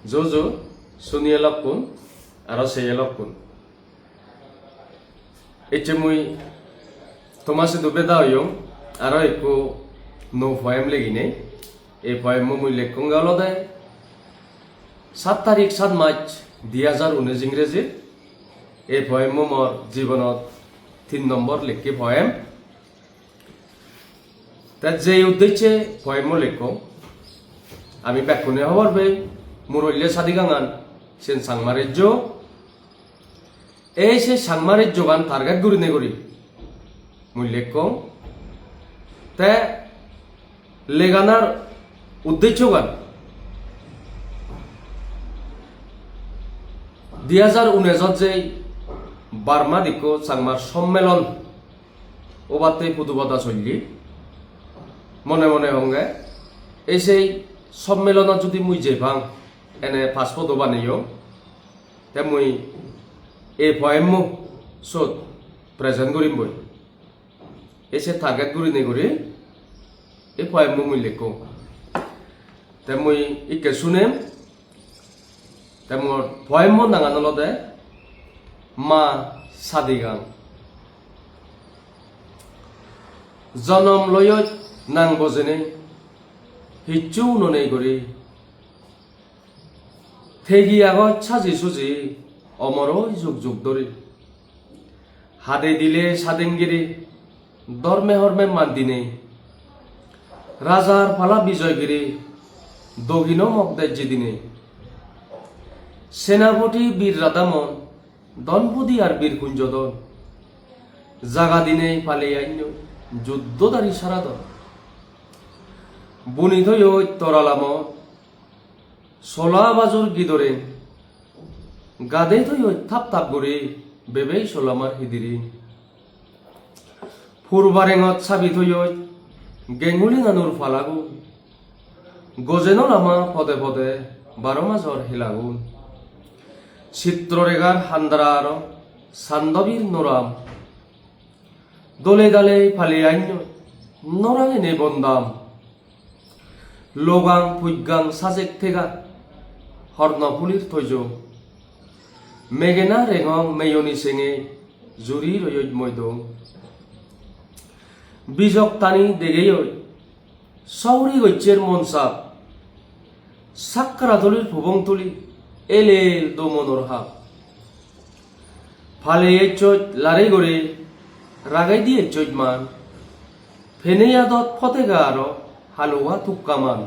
জো শুনিয়ে লক্ষণ আর সেই লক্ষণ এতে মুই তোমাসে দুবে দাও আর একটু নো পয়েম লেগিনে এই পয়েম মুই লেখুন গেল দেয় 7 তারিখ 7 মার্চ 2019 ইংরেজি এই পয়েম মোর জীবনত 3 নম্বর লেখি পয়েম তার যে উদ্দেশ্যে পয়েম লেখ আমি ব্যাকুনে হবার বে মুরল্য সাদি গাঙান সেন সাংমারাজ্য এই সে সাংমারাজ্য গান টার্গেট করি নে করি মুই লেখ তে লেগানার উদ্দেশ্য গান 2019 যে বার্মা দিকো সাংমার সম্মেলন ওবাতে পুদুবদা চললি মনে মনে হঙ্গে এই সেই সম্মেলনত যদি মুই যে ভাং এনে পাসপোর্ট বানিও তে মুই এই পয়েম সত প্রেজেন্ট করিম বই এসে টার্গেট করি নে করি এই পয়েম মুই লেখো তে মুই ইকে শুনেম তে মোর পয়েম নাঙানলতে মা সাদি গান জনম লয় নাংব যেনে হিচ্ছু ননে করি থেগি আগত সাজি সুজি অমর যুগ যুগ ধরে হাদে দিলে সাদেঙ্গিরি ধর্মে হর্মে মান দিনে রাজার ফালা বিজয়গিরি দগিন মগদাজ্যে দিনে সেনাপতি বীর রাধামন দনপদি আর বীর কুঞ্জদন জাগা দিনে পালে আইন যুদ্ধদারি সারা দল বুনি ধৈ তরালাম সোলা বাজুর গিদরে গাদে ধৈ থাপ থাপ গড়ি বেবেই সোলামার হিদিরি ফুরবারেঙত চাবি থৈ গেঙ্গুলি নানুর ফালাগু গজেন লামা পদে পদে 12 মাজর হিলাগুন চিত্ররেখার হান্দার সান্দবীর নোরাম দলে দালে ফালি আইন নরাঙে নে বন্দাম লোগাং ফুইগাং সাজেক থেগা হর্ণফুলির থৈজ মেঘেনা রেঙং মেয়নি সেঙে জুরি রয়ত মৈদ বিজক টানি দেগেই সৌরি গৈচের মনসাপ সাক্কারাতলির ভুবং তুলি এলেল দমনর হাপ ফালে চৈত লারে গড়ে রাগাই দিয়ে চৈত মান ফেনে আদত ফতেগা আর হালুয়া তুক্কামান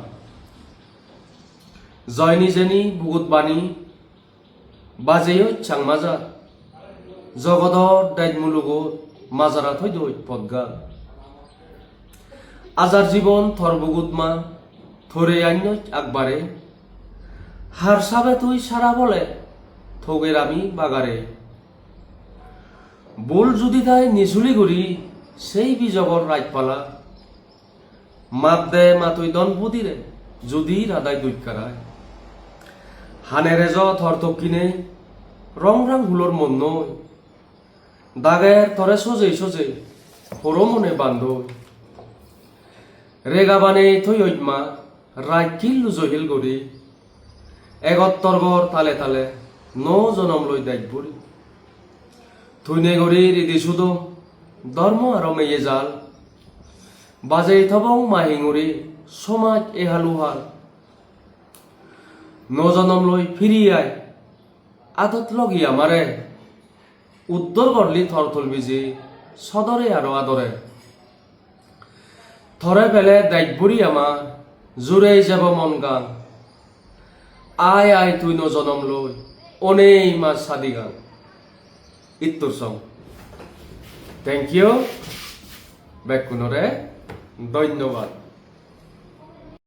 জয়নি জেনি বুগুত বাণী বাজে চাংমাজা জগদর দায়িত মুলুগত মাজারা থৈ দৈ পদগা আজার জীবন থর বুগুত মা থরে আইন আকবারে হার সাবে তুই সারা বলে থগের আমি বাগারে বোল যদি তাই নিচুলি করি সেই বিজগর রাজপালা মাপ দে মাতুই দনপুদিরে যদি রাধাই দৈকারায় হানেরে জ থর তকিনে রং রাং হুলোর মন নয় দাগের তরে সোজে সোজে হরো মনে বান্ধ রেগা বানে থৈ মা রায় কিল্লু জহিল গড়ি এগত্তরগর তালে তালে জনম লই দায়িত বুড়ি থুইনে গড়ি রিদি শুধু ধর্ম আর মেয়ে জাল বাজে থবং মাহিঙুরি সমাজ এহালুহাল জনম লই ফিরি আয় আদত লগি আমারে উত্তর গড়লি থরথল বিজি সদরে আর আদরে থরে পেলে দায়িত বুড়ি আমার জুড়ে যাব মন গান আয় আয় তুই জনম লই অনেই মা সাদি গান ইত্তর সং থ্যাংক ইউ ব্যাকুনরে ধন্যবাদ।